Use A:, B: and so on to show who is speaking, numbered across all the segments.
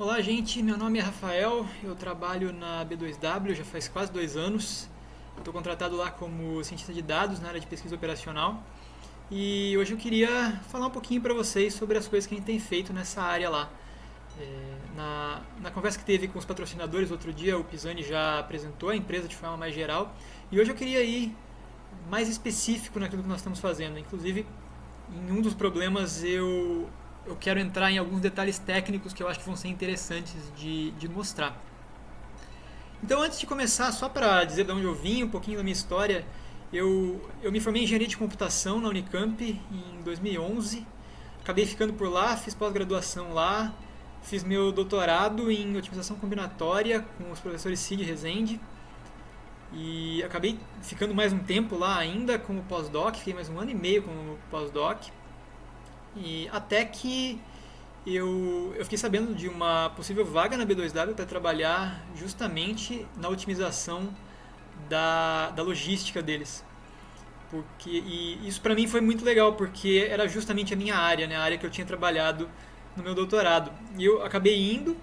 A: Olá, gente. Meu nome é Rafael. Eu trabalho na B2W já faz quase 2 anos. Estou contratado lá como cientista de dados na área de pesquisa operacional. E hoje eu queria falar um pouquinho para vocês sobre as coisas que a gente tem feito nessa área lá. Na conversa que teve com os patrocinadores outro dia, o Pisani já apresentou a empresa de forma mais geral. E hoje eu queria ir mais específico naquilo que nós estamos fazendo. Inclusive, em um dos problemas eu quero entrar em alguns detalhes técnicos que eu acho que vão ser interessantes de mostrar. Então, antes de começar, só para dizer de onde eu vim, um pouquinho da minha história, eu me formei em engenharia de computação na Unicamp em 2011. Acabei ficando por lá, fiz pós-graduação lá, fiz meu doutorado em otimização combinatória com os professores Cid Rezende e acabei ficando mais um tempo lá ainda como pós-doc, fiquei mais um ano e meio como pós-doc. E até que eu fiquei sabendo de uma possível vaga na B2W para trabalhar justamente na otimização da logística deles. E isso para mim foi muito legal, porque era justamente a minha área, né, a área que eu tinha trabalhado no meu doutorado. E eu acabei indo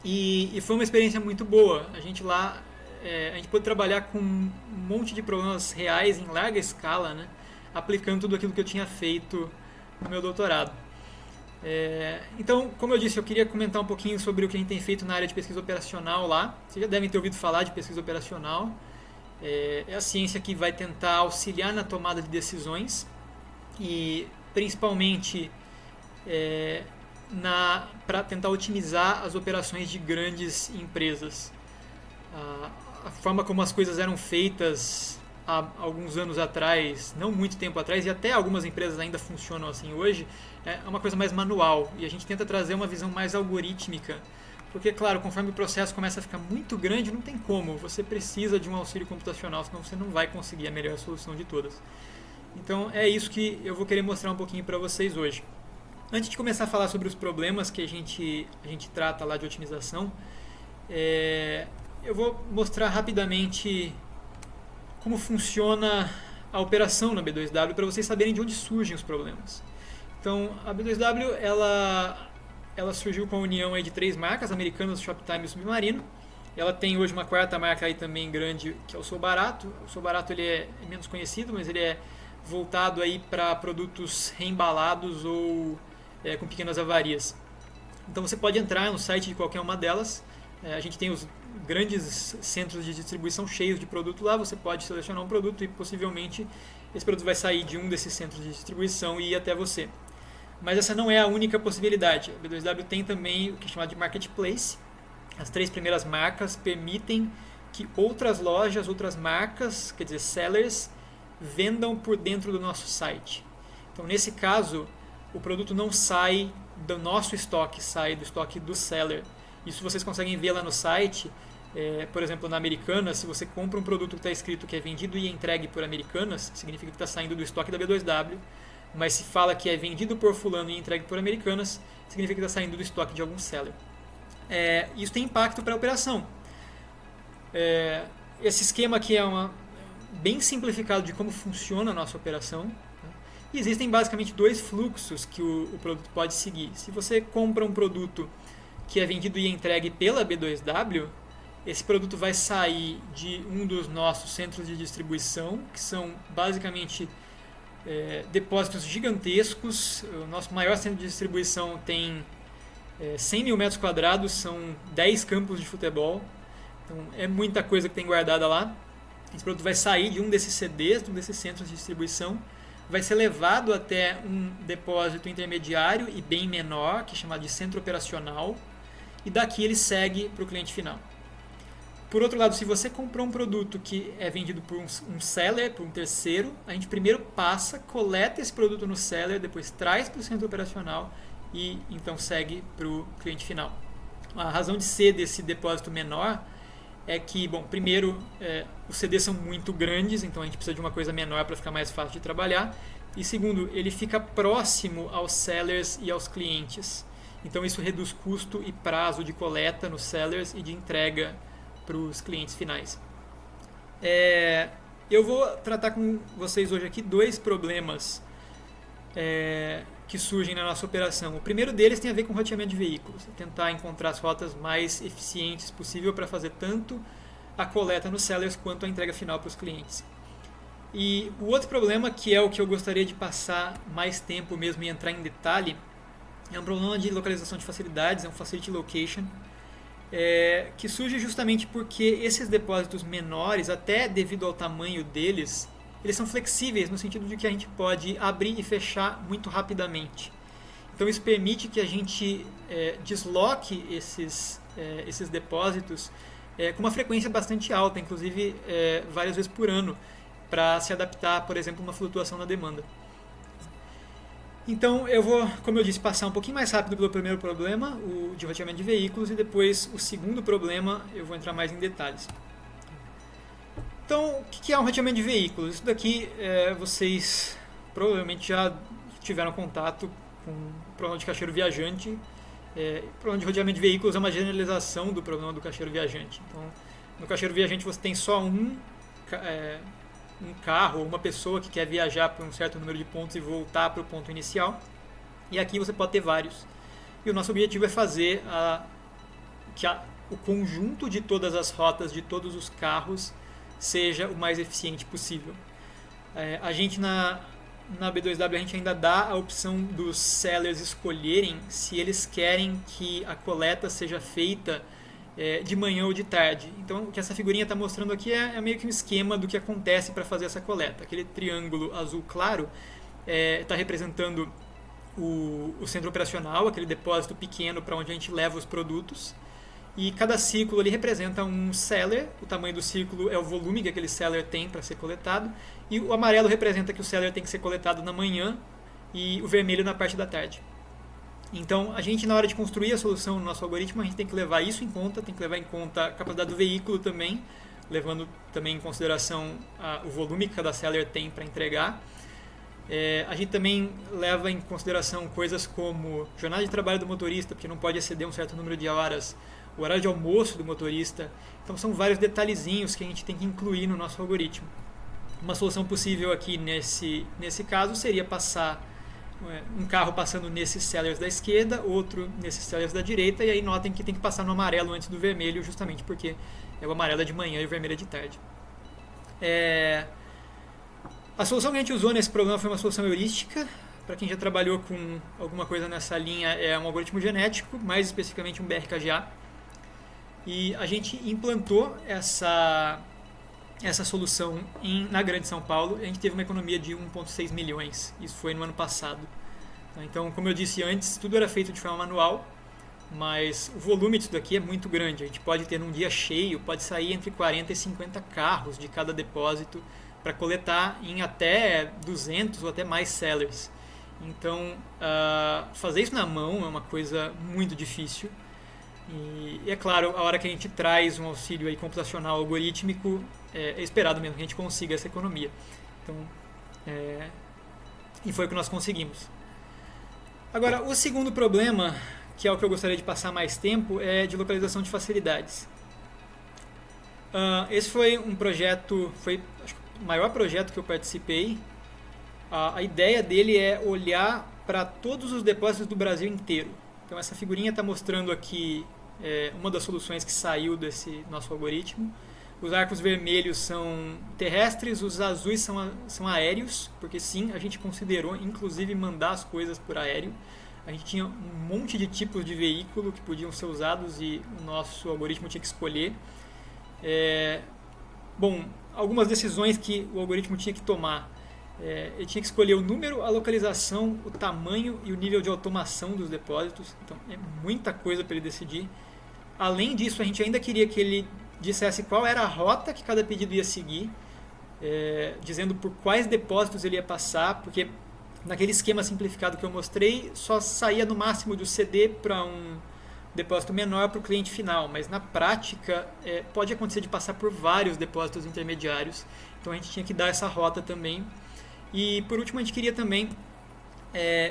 A: e foi uma experiência muito boa. A gente lá, a gente pôde trabalhar com um monte de problemas reais em larga escala, né, aplicando tudo aquilo que eu tinha feito no meu doutorado. Então, como eu disse, eu queria comentar um pouquinho sobre o que a gente tem feito na área de pesquisa operacional lá. Vocês já devem ter ouvido falar de pesquisa operacional. É a ciência que vai tentar auxiliar na tomada de decisões e principalmente para tentar otimizar as operações de grandes empresas. A forma como as coisas eram feitas há alguns anos atrás, não muito tempo atrás, e até algumas empresas ainda funcionam assim hoje, é uma coisa mais manual. E a gente tenta trazer uma visão mais algorítmica. Porque, claro, conforme o processo começa a ficar muito grande, não tem como. Você precisa de um auxílio computacional, senão você não vai conseguir a melhor solução de todas. Então, é isso que eu vou querer mostrar um pouquinho para vocês hoje. Antes de começar a falar sobre os problemas que a gente trata lá de otimização, eu vou mostrar rapidamente como funciona a operação na B2W para vocês saberem de onde surgem os problemas. Então, a B2W ela surgiu com a união aí de 3 marcas, Americanas, Shoptime e Submarino. Ela tem hoje uma quarta marca aí também grande, que é o Sou Barato. O Sou Barato ele é menos conhecido, mas ele é voltado aí para produtos reembalados ou com pequenas avarias. Então você pode entrar no site de qualquer uma delas. A gente tem os grandes centros de distribuição cheios de produto lá. Você pode selecionar um produto e possivelmente esse produto vai sair de um desses centros de distribuição e ir até você. Mas essa não é a única possibilidade. A B2W tem também o que é chamado de marketplace. As 3 primeiras marcas permitem que outras lojas, outras marcas, quer dizer, sellers, vendam por dentro do nosso site. Então, nesse caso, o produto não sai do nosso estoque, sai do estoque do seller. Isso vocês conseguem ver lá no site. Por exemplo, na Americanas, se você compra um produto que está escrito que é vendido e entregue por Americanas, significa que está saindo do estoque da B2W. Mas se fala que é vendido por fulano e entregue por Americanas, significa que está saindo do estoque de algum seller. Isso tem impacto para a operação. Esse esquema aqui é bem simplificado de como funciona a nossa operação. Tá? E existem basicamente 2 fluxos que o produto pode seguir. Se você compra um produto que é vendido e entregue pela B2W, esse produto vai sair de um dos nossos centros de distribuição, que são basicamente depósitos gigantescos. O nosso maior centro de distribuição tem 100 mil metros quadrados, são 10 campos de futebol. Então é muita coisa que tem guardada lá. Esse produto vai sair de um desses CDs, de um desses centros de distribuição, vai ser levado até um depósito intermediário e bem menor, que é chamado de centro operacional, e daqui ele segue para o cliente final. Por outro lado, se você comprou um produto que é vendido por um seller, por um terceiro, a gente primeiro coleta esse produto no seller, depois traz para o centro operacional e então segue para o cliente final. A razão de ser desse depósito menor é que, bom, primeiro, os CDs são muito grandes, então a gente precisa de uma coisa menor para ficar mais fácil de trabalhar. E segundo, ele fica próximo aos sellers e aos clientes. Então isso reduz custo e prazo de coleta nos sellers e de entrega para os clientes finais. Eu vou tratar com vocês hoje aqui 2 problemas que surgem na nossa operação. O primeiro deles tem a ver com roteamento de veículos, tentar encontrar as rotas mais eficientes possível para fazer tanto a coleta nos sellers quanto a entrega final para os clientes. E o outro problema, que é o que eu gostaria de passar mais tempo mesmo e entrar em detalhe, é um problema de localização de facilidades, é um facility location, que surge justamente porque esses depósitos menores, até devido ao tamanho deles, eles são flexíveis no sentido de que a gente pode abrir e fechar muito rapidamente. Então isso permite que a gente desloque esses depósitos com uma frequência bastante alta, inclusive várias vezes por ano, para se adaptar, por exemplo, a uma flutuação na demanda. Então eu vou, como eu disse, passar um pouquinho mais rápido pelo primeiro problema, o de roteamento de veículos, e depois o segundo problema eu vou entrar mais em detalhes. Então, o que é um roteamento de veículos? Isso daqui vocês provavelmente já tiveram contato com o problema de caixeiro viajante. O problema de roteamento de veículos é uma generalização do problema do caixeiro viajante. Então, no caixeiro viajante você tem só um carro ou uma pessoa que quer viajar por um certo número de pontos e voltar para o ponto inicial. E aqui você pode ter vários. E o nosso objetivo é fazer que o conjunto de todas as rotas de todos os carros seja o mais eficiente possível. A gente na B2W a gente ainda dá a opção dos sellers escolherem se eles querem que a coleta seja feita de manhã ou de tarde. Então o que essa figurinha está mostrando aqui é meio que um esquema do que acontece para fazer essa coleta. Aquele triângulo azul claro está representando o centro operacional, aquele depósito pequeno para onde a gente leva os produtos. E cada círculo ali representa um seller, o tamanho do círculo é o volume que aquele seller tem para ser coletado, e o amarelo representa que o seller tem que ser coletado na manhã e o vermelho na parte da tarde. Então, a gente, na hora de construir a solução no nosso algoritmo, a gente tem que levar isso em conta, tem que levar em conta a capacidade do veículo também, levando também em consideração o volume que cada seller tem para entregar. A gente também leva em consideração coisas como jornada de trabalho do motorista, porque não pode exceder um certo número de horas, o horário de almoço do motorista. Então são vários detalhezinhos que a gente tem que incluir no nosso algoritmo. Uma solução possível aqui nesse caso seria passar um carro passando nesses sellers da esquerda, outro nesses sellers da direita, e aí notem que tem que passar no amarelo antes do vermelho, justamente porque o amarelo é de manhã e o vermelho é de tarde. A solução que a gente usou nesse problema foi uma solução heurística. Para quem já trabalhou com alguma coisa nessa linha, é um algoritmo genético, mais especificamente um BRKGA. E a gente implantou essa solução na Grande São Paulo. A gente teve uma economia de 1,6 milhões. Isso foi no ano passado. Então, como eu disse antes, tudo era feito de forma manual, mas o volume disso daqui é muito grande. A gente pode ter num dia cheio, pode sair entre 40 e 50 carros de cada depósito para coletar em até 200 ou até mais sellers. Então, fazer isso na mão é uma coisa muito difícil. E é claro, a hora que a gente traz um auxílio aí computacional algorítmico, é esperado mesmo que a gente consiga essa economia. Então, e foi o que nós conseguimos. Agora, o segundo problema, que é o que eu gostaria de passar mais tempo, é de localização de facilidades. Esse foi um projeto, acho que o maior projeto que eu participei. A ideia dele é olhar para todos os depósitos do Brasil inteiro. Então essa figurinha está mostrando aqui uma das soluções que saiu desse nosso algoritmo. Os arcos vermelhos são terrestres, os azuis são aéreos, porque sim, a gente considerou inclusive mandar as coisas por aéreo. A gente tinha um monte de tipos de veículo que podiam ser usados e o nosso algoritmo tinha que escolher. Algumas decisões que o algoritmo tinha que tomar. Ele tinha que escolher o número, a localização, o tamanho e o nível de automação dos depósitos. Então é muita coisa para ele decidir. Além disso, a gente ainda queria que ele dissesse qual era a rota que cada pedido ia seguir, dizendo por quais depósitos ele ia passar, porque naquele esquema simplificado que eu mostrei, só saía no máximo do CD para um depósito menor para o cliente final, mas na prática pode acontecer de passar por vários depósitos intermediários, então a gente tinha que dar essa rota também. E por último, a gente queria também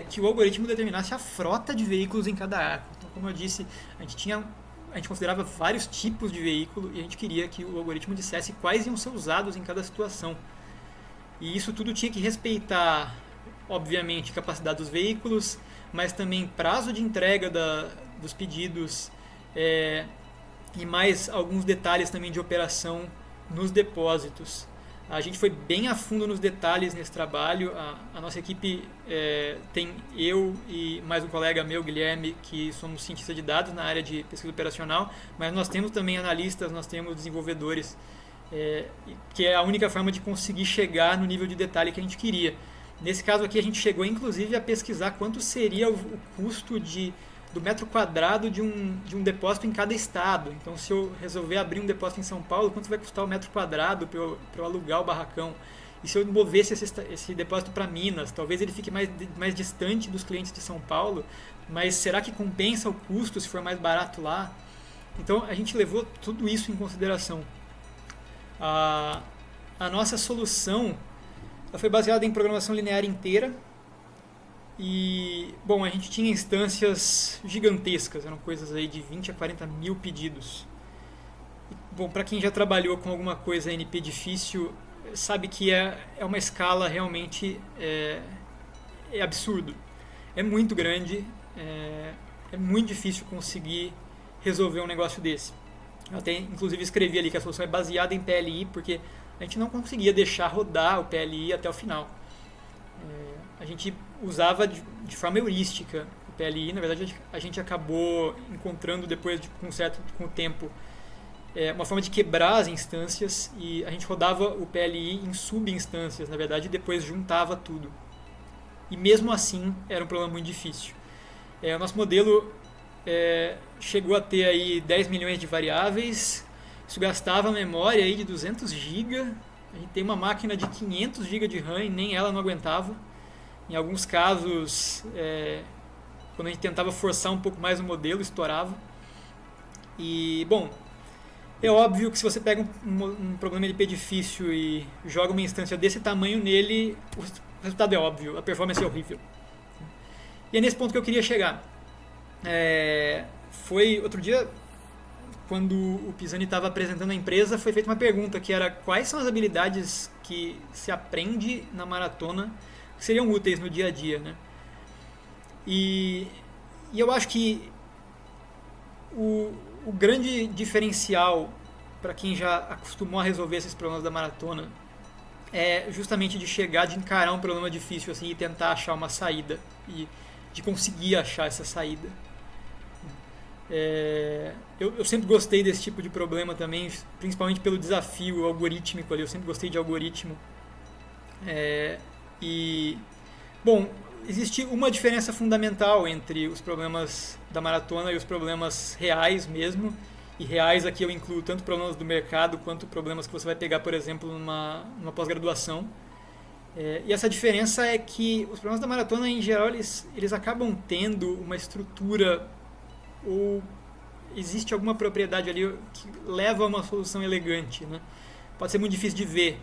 A: que o algoritmo determinasse a frota de veículos em cada arco. Então, como eu disse, a gente considerava vários tipos de veículo e a gente queria que o algoritmo dissesse quais iam ser usados em cada situação. E isso tudo tinha que respeitar obviamente, capacidade dos veículos, mas também prazo de entrega dos pedidos, e mais alguns detalhes também de operação nos depósitos. A gente foi bem a fundo nos detalhes nesse trabalho. A nossa equipe tem eu e mais um colega meu, Guilherme, que somos cientistas de dados na área de pesquisa operacional, mas nós temos também analistas, nós temos desenvolvedores, que é a única forma de conseguir chegar no nível de detalhe que a gente queria. Nesse caso aqui a gente chegou inclusive a pesquisar quanto seria o custo do metro quadrado de um depósito em cada estado. Então, se eu resolver abrir um depósito em São Paulo, quanto vai custar o metro quadrado para eu alugar o barracão? E se eu movesse esse depósito para Minas, talvez ele fique mais distante dos clientes de São Paulo, mas será que compensa o custo se for mais barato lá? Então, a gente levou tudo isso em consideração. A nossa solução ela foi baseada em programação linear inteira. E, bom, a gente tinha instâncias gigantescas, eram coisas aí de 20 a 40 mil pedidos. E, bom, para quem já trabalhou com alguma coisa NP difícil, sabe que é uma escala realmente absurdo. É muito grande, é muito difícil conseguir resolver um negócio desse. Eu até, inclusive, escrevi ali que a solução é baseada em PLI, porque a gente não conseguia deixar rodar o PLI até o final. A gente usava de forma heurística o PLI. Na verdade, a gente acabou encontrando depois, com o tempo, uma forma de quebrar as instâncias, e a gente rodava o PLI em subinstâncias, na verdade, e depois juntava tudo. E mesmo assim, era um problema muito difícil. O nosso modelo chegou a ter aí 10 milhões de variáveis. Isso gastava memória aí de 200 GB. A gente tem uma máquina de 500 GB de RAM e nem ela não aguentava. Em alguns casos, quando a gente tentava forçar um pouco mais o modelo, estourava. E, bom, é óbvio que se você pega um problema LP difícil e joga uma instância desse tamanho nele, o resultado é óbvio, a performance é horrível. E é nesse ponto que eu queria chegar. Foi outro dia, quando o Pisani estava apresentando a empresa, foi feita uma pergunta que era: quais são as habilidades que se aprende na maratona que seriam úteis no dia a dia, né? E eu acho que o grande diferencial para quem já acostumou a resolver esses problemas da maratona é justamente de encarar um problema difícil assim e tentar achar uma saída, e de conseguir achar essa saída. Eu sempre gostei desse tipo de problema também, principalmente pelo desafio algorítmico ali. Eu sempre gostei de algoritmo. E, bom, existe uma diferença fundamental entre os problemas da maratona e os problemas reais mesmo. E reais aqui eu incluo tanto problemas do mercado quanto problemas que você vai pegar, por exemplo, numa pós-graduação. E essa diferença é que os problemas da maratona, em geral, eles acabam tendo uma estrutura, ou existe alguma propriedade ali que leva a uma solução elegante, né? Pode ser muito difícil de ver,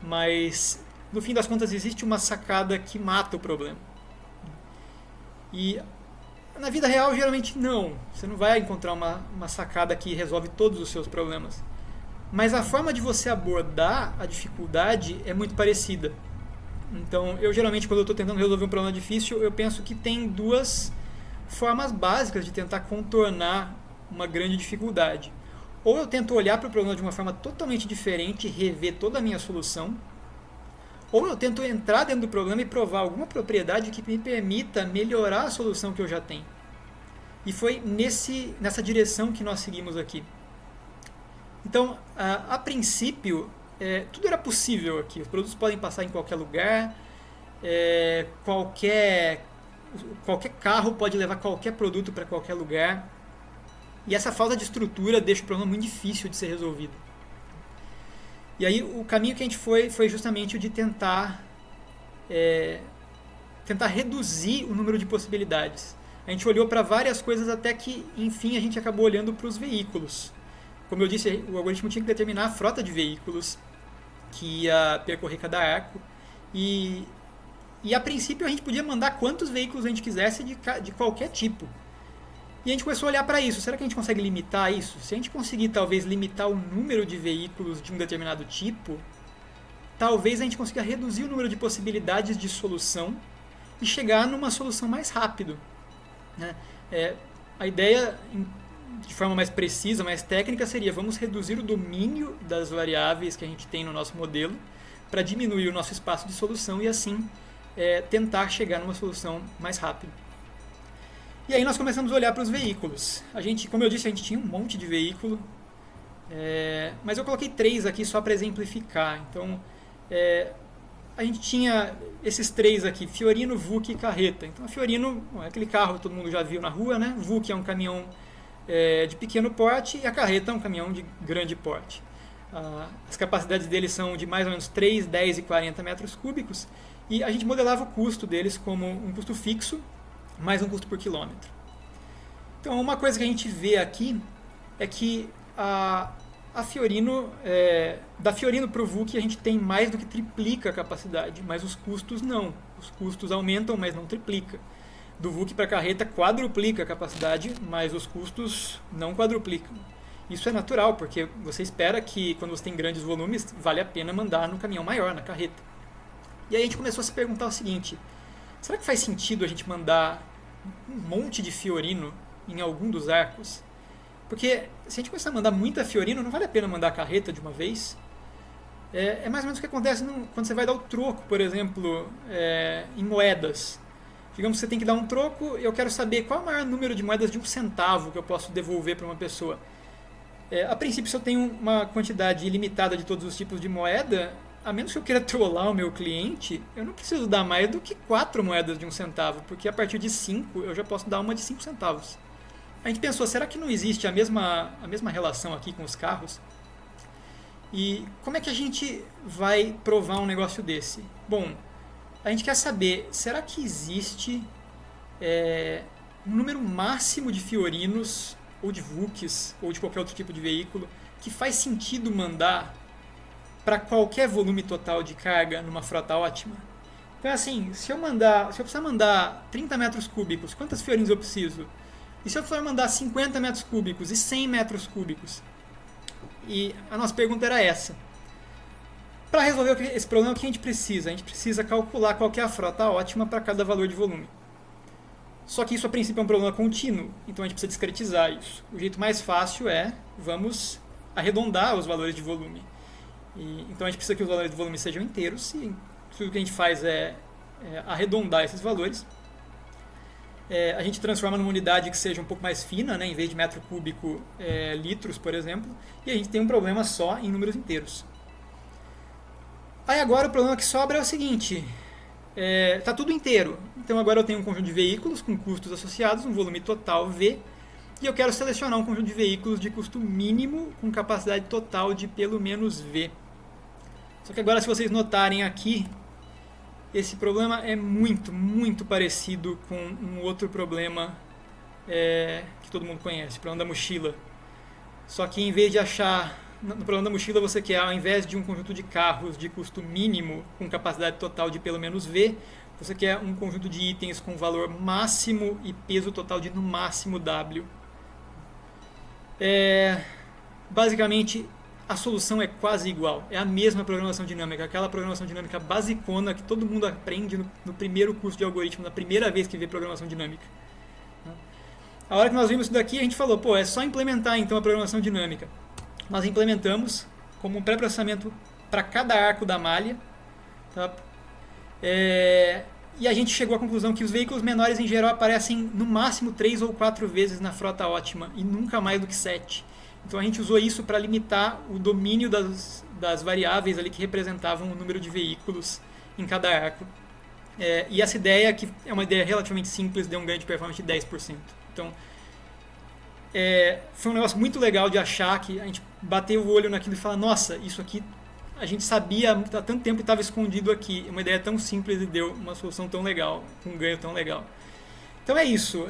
A: mas no fim das contas existe uma sacada que mata o problema. E na vida real, geralmente não. Você não vai encontrar uma sacada que resolve todos os seus problemas. Mas a forma de você abordar a dificuldade é muito parecida. Então, eu geralmente, quando eu estou tentando resolver um problema difícil, eu penso que tem duas formas básicas de tentar contornar uma grande dificuldade. Ou eu tento olhar para o problema de uma forma totalmente diferente e rever toda a minha solução, ou eu tento entrar dentro do problema e provar alguma propriedade que me permita melhorar a solução que eu já tenho. E foi nessa direção que nós seguimos aqui. Então, a princípio, tudo era possível aqui. Os produtos podem passar em qualquer lugar, qualquer carro pode levar qualquer produto para qualquer lugar. E essa falta de estrutura deixa o problema muito difícil de ser resolvido. E aí o caminho que a gente foi justamente o de tentar reduzir o número de possibilidades. A gente olhou para várias coisas até que, enfim, a gente acabou olhando para os veículos. Como eu disse, o algoritmo tinha que determinar a frota de veículos que ia percorrer cada arco. E a princípio a gente podia mandar quantos veículos a gente quisesse de qualquer tipo. E a gente começou a olhar para isso. Será que a gente consegue limitar isso? Se a gente conseguir talvez limitar o número de veículos de um determinado tipo, talvez a gente consiga reduzir o número de possibilidades de solução e chegar numa solução mais rápido, né? A ideia, de forma mais precisa, mais técnica, seria vamos reduzir o domínio das variáveis que a gente tem no nosso modelo para diminuir o nosso espaço de solução e assim tentar chegar numa solução mais rápido. E aí nós começamos a olhar para os veículos. Como eu disse, a gente tinha um monte de veículo, mas eu coloquei 3 aqui só para exemplificar. Então, a gente tinha esses 3 aqui, Fiorino, VUC e carreta. Então, a Fiorino é aquele carro que todo mundo já viu na rua, né? VUC é um caminhão de pequeno porte e a carreta é um caminhão de grande porte. As capacidades deles são de mais ou menos 3, 10 e 40 metros cúbicos e a gente modelava o custo deles como um custo fixo mais um custo por quilômetro. Então, uma coisa que a gente vê aqui é que a Fiorino, da Fiorino para o VUC a gente tem mais do que triplica a capacidade, mas os custos não. Os custos aumentam, mas não triplica. Do VUC para a carreta quadruplica a capacidade, mas os custos não quadruplicam. Isso é natural, porque você espera que quando você tem grandes volumes, vale a pena mandar no caminhão maior, na carreta. E aí a gente começou a se perguntar o seguinte: será que faz sentido a gente mandar um monte de Fiorino em algum dos arcos? Porque se a gente começar a mandar muita Fiorino, não vale a pena mandar a carreta de uma vez. É mais ou menos o que acontece quando você vai dar o troco, por exemplo, em moedas. Digamos que você tem que dar um troco e eu quero saber qual é o maior número de moedas de 1 centavo que eu posso devolver para uma pessoa. A princípio, se eu tenho uma quantidade ilimitada de todos os tipos de moeda, a menos que eu queira trollar o meu cliente, eu não preciso dar mais do que 4 moedas de 1 centavo, porque a partir de 5 eu já posso dar uma de 5 centavos. A gente pensou, será que não existe a mesma relação aqui com os carros? E como é que a gente vai provar um negócio desse? Bom, a gente quer saber, será que existe um número máximo de Fiorinos, ou de VUCs, ou de qualquer outro tipo de veículo, que faz sentido mandar para qualquer volume total de carga numa frota ótima? Então, assim, se eu precisar mandar 30 metros cúbicos, quantas Fiorinos eu preciso? E se eu for mandar 50 metros cúbicos e 100 metros cúbicos? E a nossa pergunta era essa. Para resolver esse problema, o que a gente precisa? A gente precisa calcular qual que é a frota ótima para cada valor de volume. Só que isso, a princípio, é um problema contínuo, então a gente precisa discretizar isso. O jeito mais fácil vamos arredondar os valores de volume. Então a gente precisa que os valores de volume sejam inteiros, e tudo que a gente faz é arredondar esses valores. A gente transforma numa unidade que seja um pouco mais fina, né? Em vez de metro cúbico, litros, por exemplo, e a gente tem um problema só em números inteiros. Aí agora o problema que sobra é o seguinte: está tudo inteiro, então agora eu tenho um conjunto de veículos com custos associados, um volume total V, e eu quero selecionar um conjunto de veículos de custo mínimo com capacidade total de pelo menos V. Só que agora, se vocês notarem aqui, esse problema é muito, muito parecido com um outro problema que todo mundo conhece, o problema da mochila. Só que em vez de achar, no problema da mochila você quer, ao invés de um conjunto de carros de custo mínimo com capacidade total de pelo menos V, você quer um conjunto de itens com valor máximo e peso total de no máximo W. Basicamente, a solução é quase igual, é a mesma programação dinâmica, aquela programação dinâmica basicona que todo mundo aprende no primeiro curso de algoritmo, na primeira vez que vê programação dinâmica. A hora que nós vimos isso daqui, a gente falou, é só implementar então a programação dinâmica. Nós implementamos como um pré-processamento para cada arco da malha, tá? E a gente chegou à conclusão que os veículos menores em geral aparecem no máximo 3 ou 4 vezes na frota ótima e nunca mais do que 7. Então a gente usou isso para limitar o domínio das variáveis ali que representavam o número de veículos em cada arco. E essa ideia, que é uma ideia relativamente simples, deu um ganho de performance de 10%. Então, foi um negócio muito legal de achar, que a gente bateu o olho naquilo e fala, nossa, isso aqui a gente sabia há tanto tempo e estava escondido aqui. Uma ideia tão simples e deu uma solução tão legal, com um ganho tão legal. Então é isso.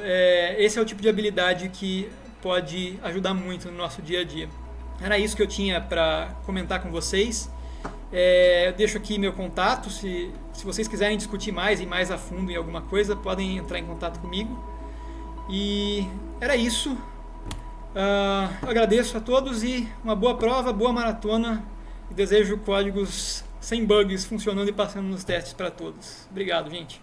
A: Esse é o tipo de habilidade que pode ajudar muito no nosso dia a dia. Era isso que eu tinha para comentar com vocês. Eu deixo aqui meu contato. Se vocês quiserem discutir mais e mais a fundo em alguma coisa, podem entrar em contato comigo. E era isso. Agradeço a todos e uma boa prova, boa maratona. E desejo códigos sem bugs, funcionando e passando nos testes para todos. Obrigado, gente.